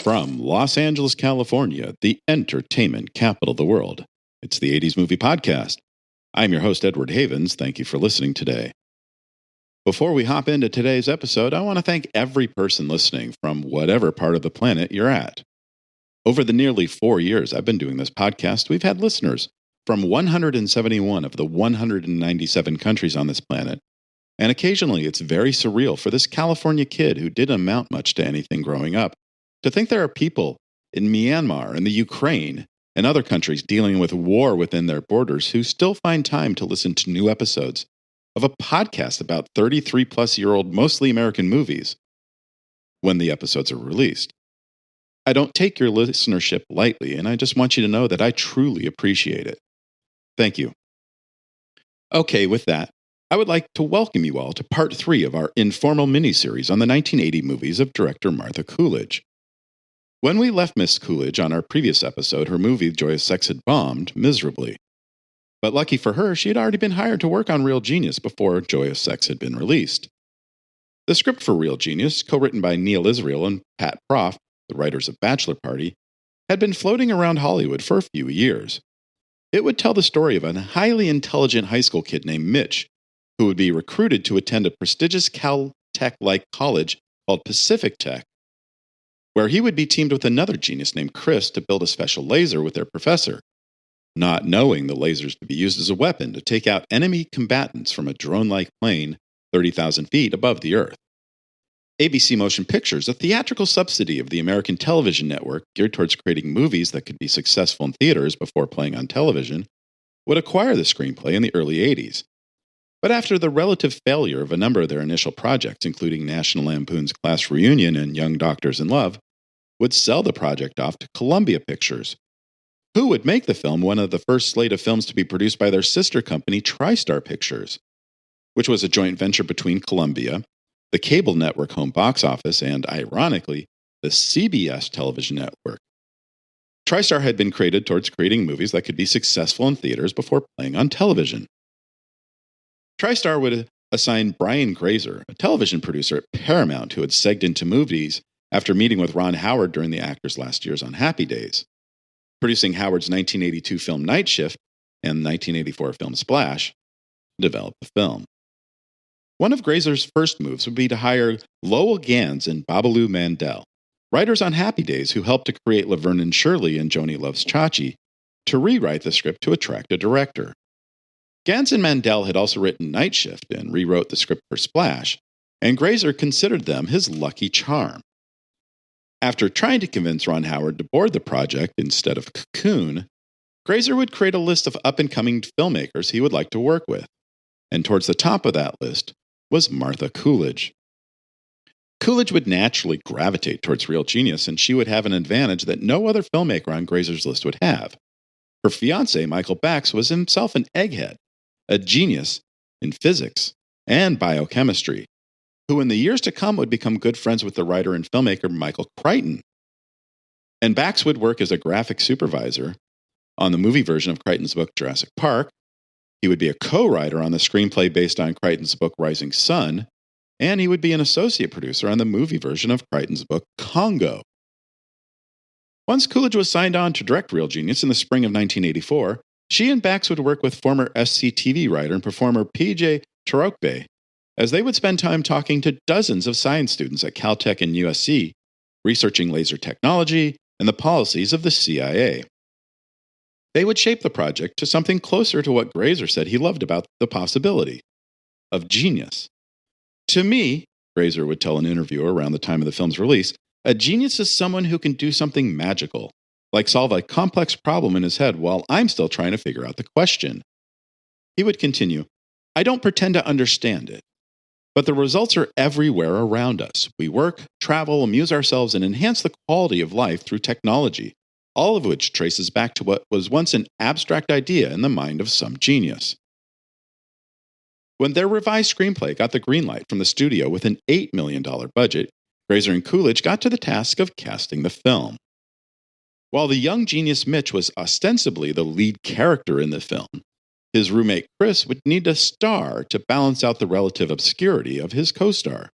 From Los Angeles, California, the entertainment capital of the world, it's the 80s Movie Podcast. I'm your host, Edward Havens. Thank you for listening today. Before we hop into today's episode, I want to thank every person listening from whatever part of the planet you're at. Over the nearly 4 years I've been doing this podcast, we've had listeners from 171 of the 197 countries on this planet. And occasionally it's very surreal for this California kid who didn't amount much to anything growing up to think there are people in Myanmar and the Ukraine and other countries dealing with war within their borders who still find time to listen to new episodes of a podcast about 33-plus-year-old mostly American movies when the episodes are released. I don't take your listenership lightly, and I just want you to know that I truly appreciate it. Thank you. Okay, with that, I would like to welcome you all to part 3 of our informal miniseries on the 1980 movies of director Martha Coolidge. When we left Miss Coolidge on our previous episode, her movie Joyous Sex had bombed miserably. But lucky for her, she had already been hired to work on Real Genius before Joyous Sex had been released. The script for Real Genius, co-written by Neil Israel and Pat Proft, the writers of Bachelor Party, had been floating around Hollywood for a few years. It would tell the story of a highly intelligent high school kid named Mitch, who would be recruited to attend a prestigious Caltech-like college called Pacific Tech, where he would be teamed with another genius named Chris to build a special laser with their professor, not knowing the lasers to be used as a weapon to take out enemy combatants from a drone-like plane 30,000 feet above the Earth. ABC Motion Pictures, a theatrical subsidy of the American television network geared towards creating movies that could be successful in theaters before playing on television, would acquire the screenplay in the early 80s. But after the relative failure of a number of their initial projects, including National Lampoon's Class Reunion and Young Doctors in Love, would sell the project off to Columbia Pictures, who would make the film one of the first slate of films to be produced by their sister company, TriStar Pictures, which was a joint venture between Columbia, the cable network Home Box Office, and, ironically, the CBS television network. TriStar had been created towards creating movies that could be successful in theaters before playing on television. TriStar would assign Brian Grazer, a television producer at Paramount who had segged into movies after meeting with Ron Howard during the actor's last years on Happy Days, producing Howard's 1982 film Night Shift and 1984 film Splash, to develop the film. One of Grazer's first moves would be to hire Lowell Gans and Babalu Mandel, writers on Happy Days who helped to create Laverne and Shirley and Joni Loves Chachi, to rewrite the script to attract a director. Gans and Mandel had also written Night Shift and rewrote the script for Splash, and Grazer considered them his lucky charm. After trying to convince Ron Howard to board the project instead of Cocoon, Grazer would create a list of up-and-coming filmmakers he would like to work with, and towards the top of that list was Martha Coolidge. Coolidge would naturally gravitate towards Real Genius, and she would have an advantage that no other filmmaker on Grazer's list would have. Her fiancé, Michael Bax, was himself an egghead, a genius in physics and biochemistry, who in the years to come would become good friends with the writer and filmmaker Michael Crichton. And Bax would work as a graphic supervisor on the movie version of Crichton's book Jurassic Park. He would be a co-writer on the screenplay based on Crichton's book Rising Sun, and he would be an associate producer on the movie version of Crichton's book Congo. Once Coolidge was signed on to direct Real Genius in the spring of 1984, she and Bax would work with former SCTV writer and performer P.J. Tarokbe, as they would spend time talking to dozens of science students at Caltech and USC, researching laser technology and the policies of the CIA. They would shape the project to something closer to what Grazer said he loved about the possibility of genius. To me, Grazer would tell an interviewer around the time of the film's release, a genius is someone who can do something magical, like solve a complex problem in his head while I'm still trying to figure out the question. He would continue, I don't pretend to understand it, but the results are everywhere around us. We work, travel, amuse ourselves, and enhance the quality of life through technology, all of which traces back to what was once an abstract idea in the mind of some genius. When their revised screenplay got the green light from the studio with an $8 million budget, Grazer and Coolidge got to the task of casting the film. While the young genius Mitch was ostensibly the lead character in the film, his roommate Chris would need a star to balance out the relative obscurity of his co-star.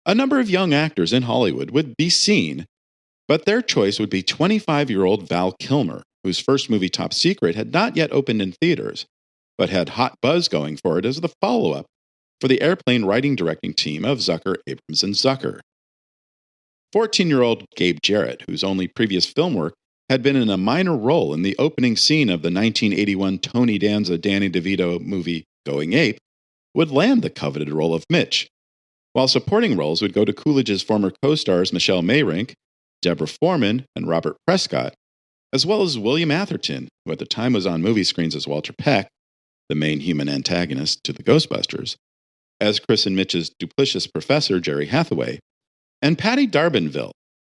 A number of young actors in Hollywood would be seen But their choice would be 25-year-old Val Kilmer, whose first movie, Top Secret, had not yet opened in theaters, but had hot buzz going for it as the follow-up for the airplane writing-directing team of Zucker, Abrams, and Zucker. 14-year-old Gabe Jarrett, whose only previous film work had been in a minor role in the opening scene of the 1981 Tony Danza, Danny DeVito movie Going Ape, would land the coveted role of Mitch, while supporting roles would go to Coolidge's former co-stars Michelle Mayrink, Deborah Foreman, and Robert Prescott, as well as William Atherton, who at the time was on movie screens as Walter Peck, the main human antagonist to the Ghostbusters, as Chris and Mitch's duplicitous professor Jerry Hathaway, and Patty D'Arbanville,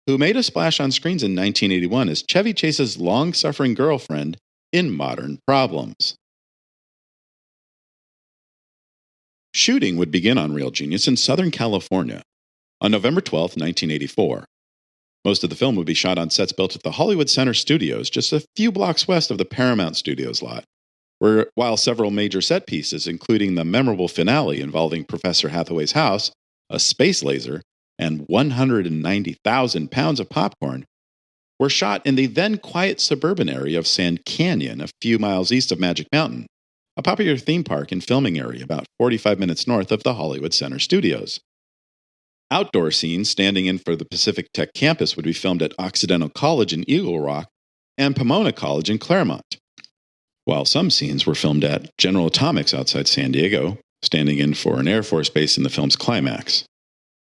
who made a splash on screens in 1981 as Chevy Chase's long-suffering girlfriend in Modern Problems. Shooting would begin on Real Genius in Southern California on November 12, 1984. Most of the film would be shot on sets built at the Hollywood Center Studios, just a few blocks west of the Paramount Studios lot, while several major set pieces, including the memorable finale involving Professor Hathaway's house, a space laser, and 190,000 pounds of popcorn, were shot in the then quiet suburban area of Sand Canyon, a few miles east of Magic Mountain, a popular theme park and filming area about 45 minutes north of the Hollywood Center Studios. Outdoor scenes standing in for the Pacific Tech campus would be filmed at Occidental College in Eagle Rock and Pomona College in Claremont, while some scenes were filmed at General Atomics outside San Diego, standing in for an Air Force base in the film's climax.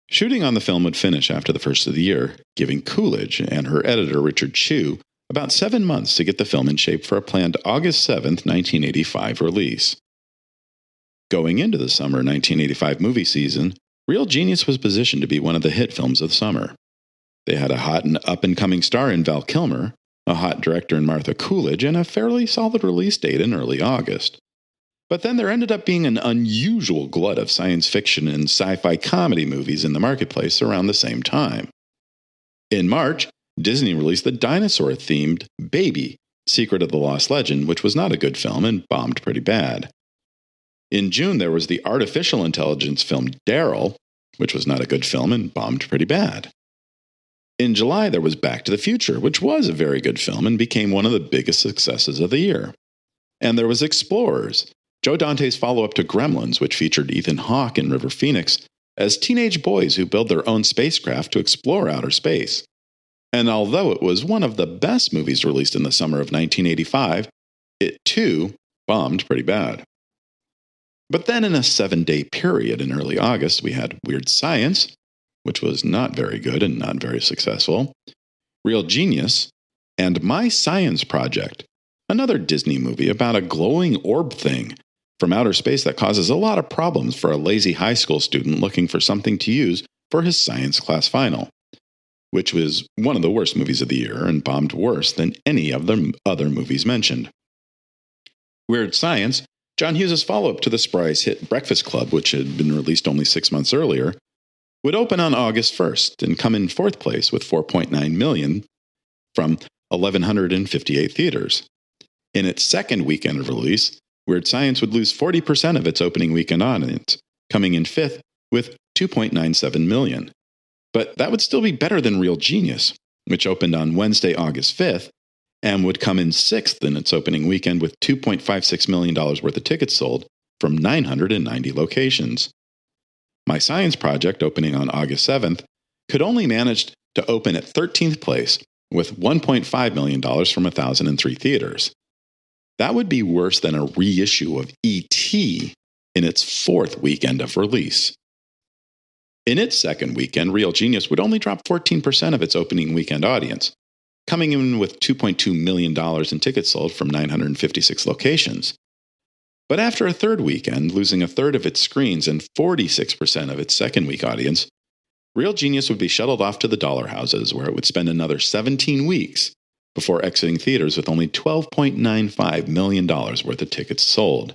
Shooting on the film would finish after the first of the year, giving Coolidge and her editor Richard Chew about 7 months to get the film in shape for a planned August 7, 1985 release. Going into the summer 1985 movie season, Real Genius was positioned to be one of the hit films of the summer. They had a hot and up-and-coming star in Val Kilmer, a hot director in Martha Coolidge, and a fairly solid release date in early August. But then there ended up being an unusual glut of science fiction and sci-fi comedy movies in the marketplace around the same time. In March, Disney released the dinosaur-themed Baby, Secret of the Lost Legend, which was not a good film and bombed pretty bad. In June, there was the artificial intelligence film Daryl, which was not a good film and bombed pretty bad. In July, there was Back to the Future, which was a very good film and became one of the biggest successes of the year. And there was Explorers, Joe Dante's follow-up to Gremlins, which featured Ethan Hawke and River Phoenix as teenage boys who build their own spacecraft to explore outer space. And although it was one of the best movies released in the summer of 1985, it too bombed pretty bad. But then in a 7-day period in early August, we had Weird Science, which was not very good and not very successful, Real Genius, and My Science Project, another Disney movie about a glowing orb thing from outer space that causes a lot of problems for a lazy high school student looking for something to use for his science class final, which was one of the worst movies of the year and bombed worse than any of the other movies mentioned. Weird Science, John Hughes' follow-up to the Surprise hit Breakfast Club, which had been released only 6 months earlier, would open on August 1st and come in fourth place with $4.9 million from 1,158 theaters. In its second weekend of release, Weird Science would lose 40% of its opening weekend audience, coming in fifth with $2.97 million. But that would still be better than Real Genius, which opened on Wednesday, August 5th, and would come in sixth in its opening weekend with $2.56 million worth of tickets sold from 990 locations. My Science Project, opening on August 7th, could only manage to open at 13th place with $1.5 million from 1,003 theaters. That would be worse than a reissue of E.T. in its fourth weekend of release. In its second weekend, Real Genius would only drop 14% of its opening weekend audience, coming in with $2.2 million in tickets sold from 956 locations. But after a third weekend, losing a third of its screens and 46% of its second week audience, Real Genius would be shuttled off to the dollar houses, where it would spend another 17 weeks before exiting theaters with only $12.95 million worth of tickets sold.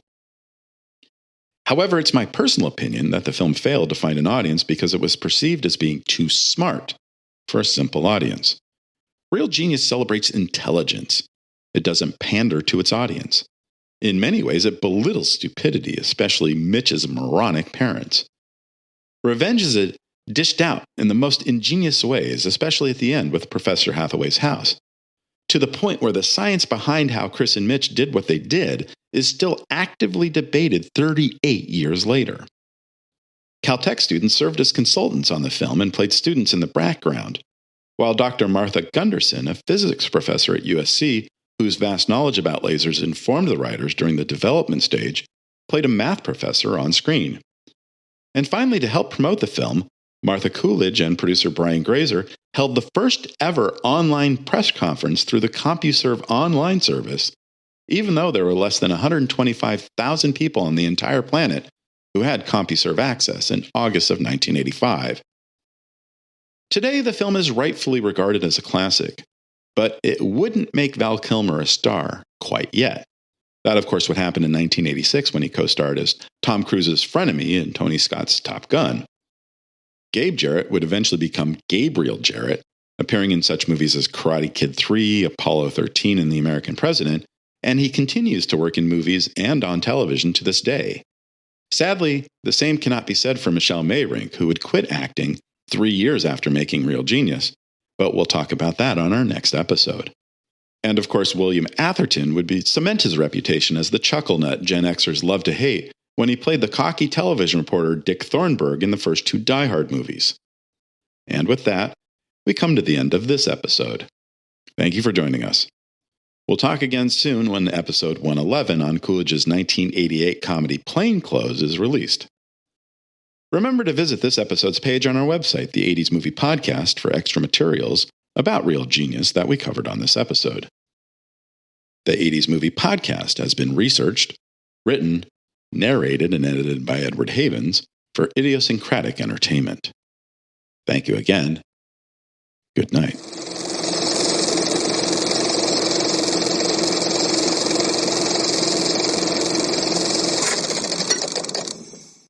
However, it's my personal opinion that the film failed to find an audience because it was perceived as being too smart for a simple audience. Real Genius celebrates intelligence. It doesn't pander to its audience. In many ways, it belittles stupidity, especially Mitch's moronic parents. Revenge is dished out in the most ingenious ways, especially at the end with Professor Hathaway's house, to the point where the science behind how Chris and Mitch did what they did is still actively debated 38 years later. Caltech students served as consultants on the film and played students in the background, while Dr. Martha Gunderson, a physics professor at USC, whose vast knowledge about lasers informed the writers during the development stage, played a math professor on screen. And finally, to help promote the film, Martha Coolidge and producer Brian Grazer held the first ever online press conference through the CompuServe online service, even though there were less than 125,000 people on the entire planet who had CompuServe access in August of 1985. Today, the film is rightfully regarded as a classic, but it wouldn't make Val Kilmer a star quite yet. That, of course, would happen in 1986 when he co-starred as Tom Cruise's frenemy in Tony Scott's Top Gun. Gabe Jarrett would eventually become Gabriel Jarrett, appearing in such movies as Karate Kid 3, Apollo 13, and The American President, and he continues to work in movies and on television to this day. Sadly, the same cannot be said for Michelle Mayrink, who would quit acting 3 years after making Real Genius, but we'll talk about that on our next episode. And of course, William Atherton would cement his reputation as the chuckle nut Gen Xers love to hate when he played the cocky television reporter Dick Thornburg in the first 2 Die Hard movies. And with that, we come to the end of this episode. Thank you for joining us. We'll talk again soon when episode 111 on Coolidge's 1988 comedy Plainclothes is released. Remember to visit this episode's page on our website, the 80s Movie Podcast, for extra materials about Real Genius that we covered on this episode. The 80s Movie Podcast has been researched, written, narrated, and edited by Edward Havens for Idiosyncratic Entertainment. Thank you again. Good night.